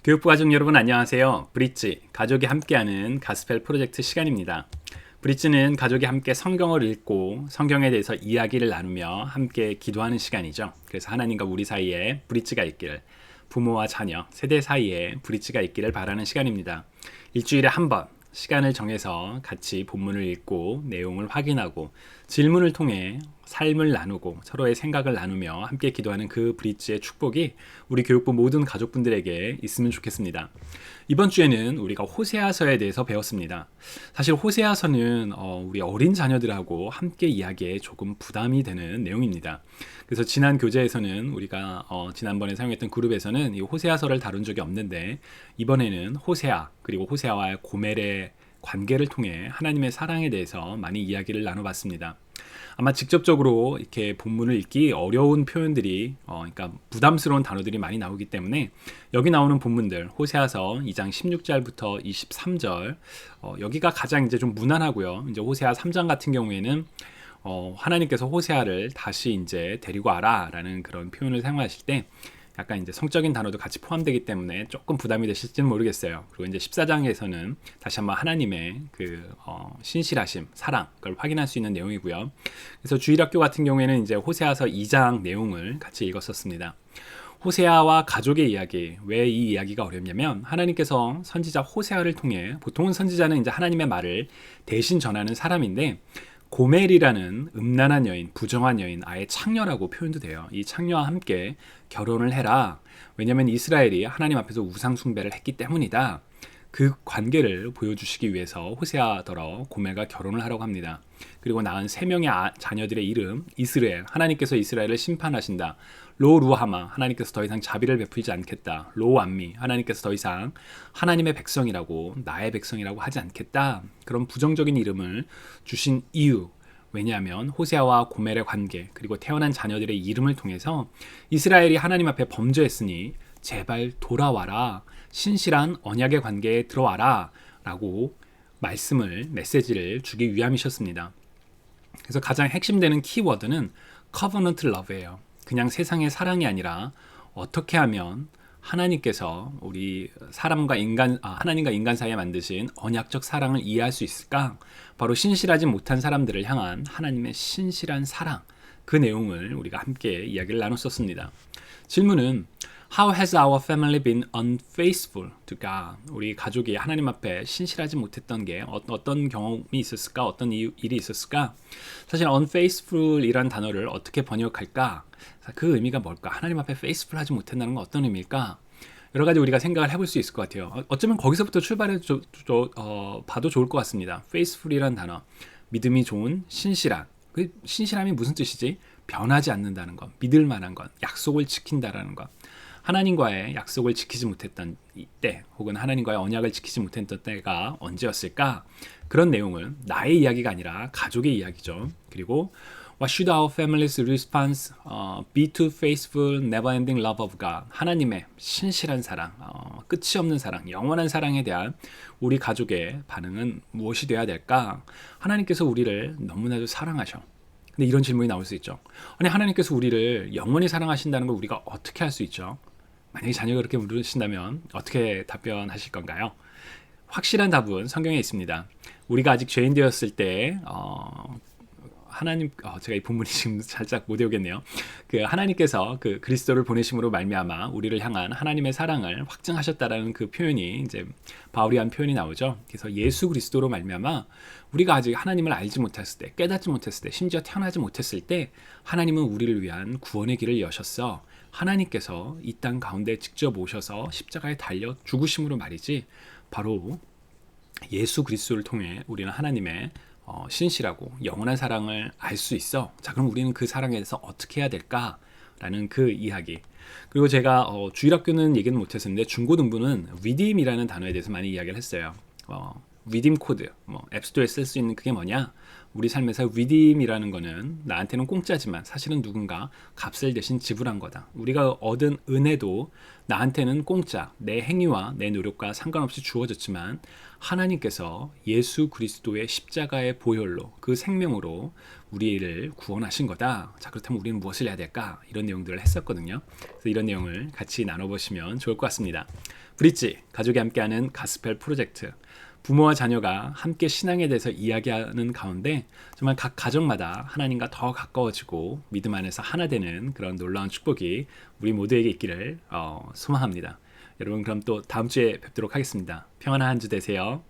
교육부 가족 여러분 안녕하세요. 브릿지, 가족이 함께하는 가스펠 프로젝트 시간입니다. 브릿지는 가족이 함께 성경을 읽고 성경에 대해서 이야기를 나누며 함께 기도하는 시간이죠. 그래서 하나님과 우리 사이에 브릿지가 있기를, 부모와 자녀, 세대 사이에 브릿지가 있기를 바라는 시간입니다. 일주일에 한 번 시간을 정해서 같이 본문을 읽고 내용을 확인하고 질문을 통해 삶을 나누고 서로의 생각을 나누며 함께 기도하는 그 브릿지의 축복이 우리 교육부 모든 가족분들에게 있으면 좋겠습니다. 이번 주에는 우리가 호세아서에 대해서 배웠습니다. 사실 호세아서는 우리 어린 자녀들하고 함께 이야기에 조금 부담이 되는 내용입니다. 그래서 지난 교재에서는 우리가 지난번에 사용했던 그룹에서는 이 호세아서를 다룬 적이 없는데, 이번에는 호세아 그리고 호세아와의 고멜의 관계를 통해 하나님의 사랑에 대해서 많이 이야기를 나눠봤습니다. 아마 직접적으로 이렇게 본문을 읽기 어려운 표현들이 그러니까 부담스러운 단어들이 많이 나오기 때문에 여기 나오는 본문들 호세아서 2장 16절부터 23절 여기가 가장 이제 좀 무난하고요. 이제 호세아 3장 같은 경우에는 하나님께서 호세아를 다시 이제 데리고 와라라는 그런 표현을 사용하실 때 약간 이제 성적인 단어도 같이 포함되기 때문에 조금 부담이 되실지는 모르겠어요. 그리고 이제 14장에서는 다시 한번 하나님의 그 신실하심, 사랑 그걸 확인할 수 있는 내용이고요. 그래서 주일학교 같은 경우에는 이제 호세아서 2장 내용을 같이 읽었었습니다. 호세아와 가족의 이야기, 왜 이 이야기가 어렵냐면 하나님께서 선지자 호세아를 통해, 보통은 선지자는 이제 하나님의 말을 대신 전하는 사람인데, 고멜이라는 음란한 여인, 부정한 여인, 아예 창녀라고 표현도 돼요. 이 창녀와 함께 결혼을 해라. 왜냐하면 이스라엘이 하나님 앞에서 우상 숭배를 했기 때문이다. 그 관계를 보여주시기 위해서 호세아더러 고멜과 결혼을 하라고 합니다. 그리고 낳은 3명의 자녀들의 이름, 이스라엘, 하나님께서 이스라엘을 심판하신다. 로루하마, 하나님께서 더 이상 자비를 베풀지 않겠다. 로암미, 하나님께서 더 이상 하나님의 백성이라고, 나의 백성이라고 하지 않겠다. 그런 부정적인 이름을 주신 이유, 왜냐하면 호세아와 고멜의 관계, 그리고 태어난 자녀들의 이름을 통해서 이스라엘이 하나님 앞에 범죄했으니 제발 돌아와라, 신실한 언약의 관계에 들어와라 라고 메시지를 주기 위함이셨습니다. 그래서 가장 핵심되는 키워드는 covenant love예요. 그냥 세상의 사랑이 아니라 어떻게 하면 하나님께서 우리 하나님과 인간 사이에 만드신 언약적 사랑을 이해할 수 있을까? 바로 신실하지 못한 사람들을 향한 하나님의 신실한 사랑, 그 내용을 우리가 함께 이야기를 나눴었습니다. 질문은 How has our family been unfaithful to God? 우리 가족이 하나님 앞에 신실하지 못했던 게 어떤 경험이 있었을까? 어떤 일이 있었을까? 사실 unfaithful이란 단어를 어떻게 번역할까? 그 의미가 뭘까? 하나님 앞에 faithful하지 못한다는 건 어떤 의미일까? 여러 가지 우리가 생각을 해볼 수 있을 것 같아요. 어쩌면 거기서부터 출발해 봐도 좋을 것 같습니다. faithful이란 단어, 믿음이 좋은, 신실한. 그 신실함이 무슨 뜻이지? 변하지 않는다는 것, 믿을 만한 것, 약속을 지킨다라는 것. 하나님과의 약속을 지키지 못했던 때, 혹은 하나님과의 언약을 지키지 못했던 때가 언제였을까? 그런 내용을, 나의 이야기가 아니라 가족의 이야기죠. 그리고 What should our family's response be to faithful, never-ending love of God? 하나님의 신실한 사랑, 끝이 없는 사랑, 영원한 사랑에 대한 우리 가족의 반응은 무엇이 되어야 될까? 하나님께서 우리를 너무나도 사랑하셔. 근데 이런 질문이 나올 수 있죠. 아니, 하나님께서 우리를 영원히 사랑하신다는 걸 우리가 어떻게 할 수 있죠? 만약에 자녀가 그렇게 물으신다면 어떻게 답변하실 건가요? 확실한 답은 성경에 있습니다. 우리가 아직 죄인 되었을 때 하나님, 제가 이 본문이 지금 살짝 못 외우겠네요. 그 하나님께서 그 그리스도를 보내심으로 말미암아 우리를 향한 하나님의 사랑을 확증하셨다라는 그 표현이 이제 바울이 한 표현이 나오죠. 그래서 예수 그리스도로 말미암아 우리가 아직 하나님을 알지 못했을 때, 깨닫지 못했을 때, 심지어 태어나지 못했을 때 하나님은 우리를 위한 구원의 길을 여셨어. 하나님께서 이 땅 가운데 직접 오셔서 십자가에 달려 죽으심으로 말이지, 바로 예수 그리스도를 통해 우리는 하나님의 신실하고 영원한 사랑을 알 수 있어. 자, 그럼 우리는 그 사랑에 대해서 어떻게 해야 될까? 라는 그 이야기. 그리고 제가 주일학교는 얘기는 못했었는데 중고등부는 redeem이라는 단어에 대해서 많이 이야기를 했어요. redeem 코드, 앱스토어에 쓸 수 있는 그게 뭐냐? 우리 삶에서 redeem이라는 거는 나한테는 공짜지만 사실은 누군가 값을 대신 지불한 거다. 우리가 얻은 은혜도 나한테는 공짜, 내 행위와 내 노력과 상관없이 주어졌지만 하나님께서 예수 그리스도의 십자가의 보혈로, 그 생명으로 우리를 구원하신 거다. 자, 그렇다면 우리는 무엇을 해야 될까? 이런 내용들을 했었거든요. 그래서 이런 내용을 같이 나눠보시면 좋을 것 같습니다. 브릿지, 가족이 함께하는 가스펠 프로젝트. 부모와 자녀가 함께 신앙에 대해서 이야기하는 가운데 정말 각 가정마다 하나님과 더 가까워지고 믿음 안에서 하나 되는 그런 놀라운 축복이 우리 모두에게 있기를 소망합니다. 여러분, 그럼 또 다음 주에 뵙도록 하겠습니다. 평안한 한 주 되세요.